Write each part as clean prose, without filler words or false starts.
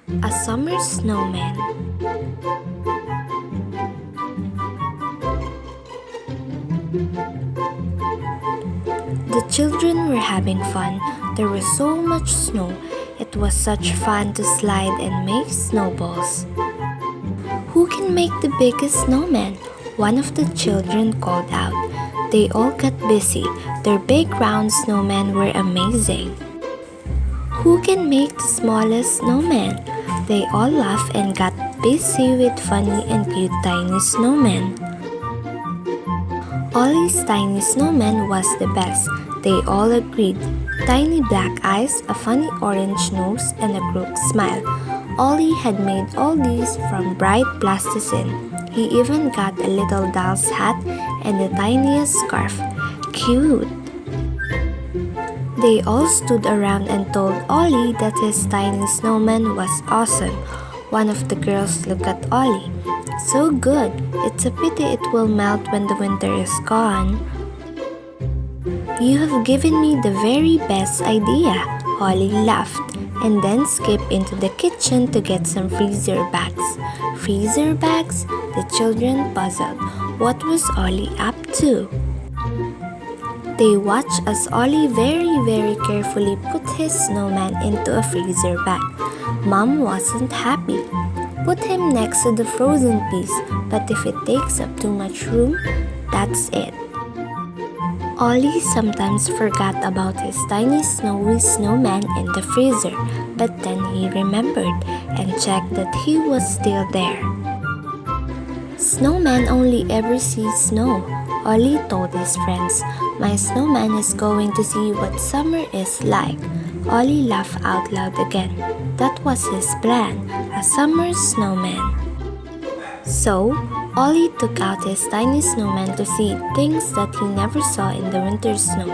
A Summer Snowman. The children were having fun. There was so much snow. It was such fun to slide and make snowballs. Who can make the biggest snowman? One of the children called out. They all got busy. Their big round snowmen were amazing. Who can make the smallest snowman? They all laughed and got busy with funny and cute tiny snowmen. Ollie's tiny snowman was the best. They all agreed. Tiny black eyes, a funny orange nose, and a crooked smile. Ollie had made all these from bright plasticine. He even got a little doll's hat and the tiniest scarf. Cute! They all stood around and told Ollie that his tiny snowman was awesome. One of the girls looked at Ollie. So good! It's a pity it will melt when the winter is gone. You have given me the very best idea, Ollie laughed, and then skipped into the kitchen to get some freezer bags. Freezer bags? The children puzzled. What was Ollie up to? They watched as Ollie very carefully put his snowman into a freezer bag. Mom wasn't happy. Put him next to the frozen piece, but if it takes up too much room, that's it. Ollie sometimes forgot about his tiny snowy snowman in the freezer, but then he remembered and checked that he was still there. Snowman only ever sees snow, Ollie told his friends. My snowman is going to see what summer is like. Ollie laughed out loud again. That was his plan, a summer snowman. So, Ollie took out his tiny snowman to see things that he never saw in the winter snow.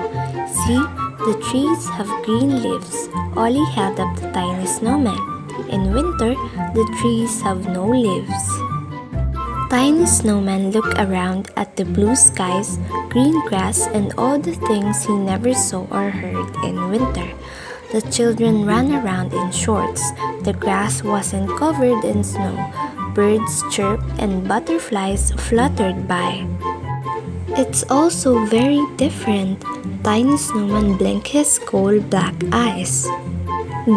See, the trees have green leaves. Ollie held up the tiny snowman. In winter, the trees have no leaves. Tiny Snowman looked around at the blue skies, green grass, and all the things he never saw or heard in winter. The children ran around in shorts. The grass wasn't covered in snow. Birds chirped and butterflies fluttered by. It's also very different. Tiny Snowman blinked his cold black eyes.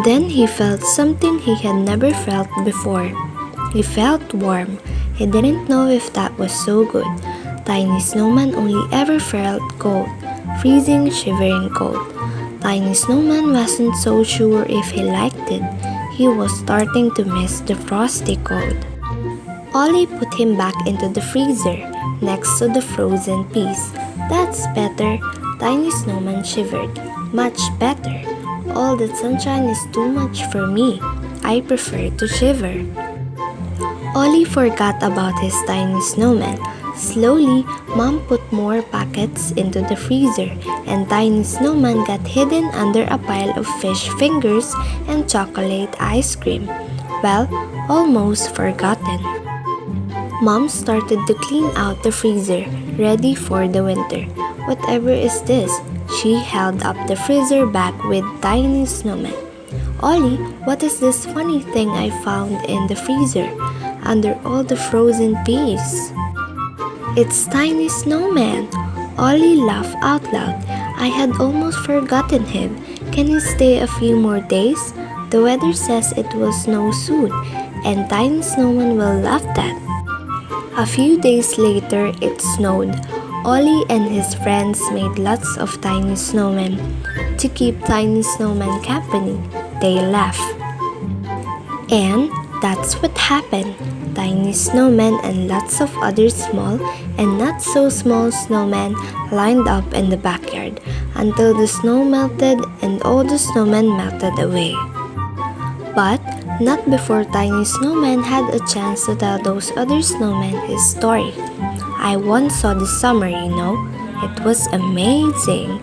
Then he felt something he had never felt before. He felt warm. He didn't know if that was so good. Tiny Snowman only ever felt cold, freezing, shivering cold. Tiny Snowman wasn't so sure if he liked it. He was starting to miss the frosty cold. Ollie put him back into the freezer, next to the frozen piece. That's better. Tiny Snowman shivered. Much better. All that sunshine is too much for me. I prefer to shiver. Ollie forgot about his tiny snowman. Slowly, Mom put more packets into the freezer, and Tiny Snowman got hidden under a pile of fish fingers and chocolate ice cream. Well, almost forgotten. Mom started to clean out the freezer, ready for the winter. Whatever is this? She held up the freezer bag with Tiny Snowman. Ollie, what is this funny thing I found in the freezer, under all the frozen peas? It's Tiny Snowman. Ollie laughed out loud. I had almost forgotten him. Can he stay a few more days? The weather says it will snow soon, and Tiny Snowman will love that. A few days later, it snowed. Ollie and his friends made lots of tiny snowmen. To keep Tiny Snowman company, they laughed. And that's what happened. Tiny snowmen and lots of other small and not so small snowmen lined up in the backyard until the snow melted and all the snowmen melted away. But not before Tiny Snowman had a chance to tell those other snowmen his story. I once saw the summer, you know. It was amazing.